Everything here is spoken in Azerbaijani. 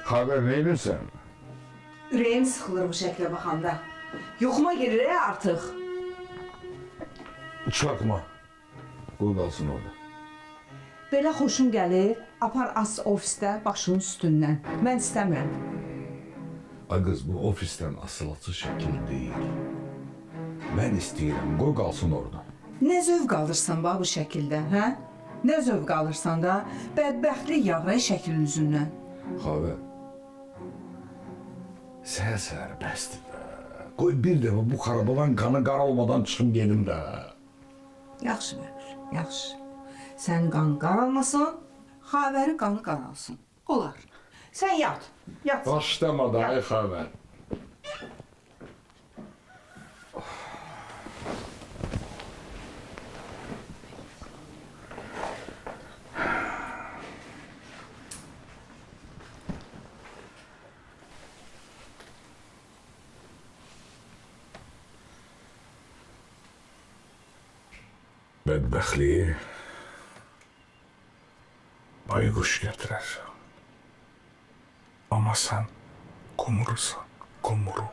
Xavər, neynirsən? Ürəyim sıxılır bu şəklə baxanda. Yoxuma girir artıq. Çakma. Qoy qalsın orada. Belə xoşum gəlir, apar as ofisdə başının üstündən. Mən istəmirəm. Ay qız, bu ofisdən asılası şəkil deyil. Mən istəyirəm, qoy qalsın orada. Nə zövq alırsan bu şəkildən, hə? Nə zövq alırsan da bədbəxtlik yağır şəklin üzündən. Xavər, səhər-səhər bəsdir də. Qoy bir dəfə bu xarabadan qanı qara olmadan çıxım gedim də. Yaxşı Məmür, yaxşı. Sən qan qaralmasın, Xavərin qanı qaralsın. Olar. Sən yat, yat. Başlama da, ay Xavər. Bədbəxtliyi bayquş gətirər. Amma sən qumrusan, qumru.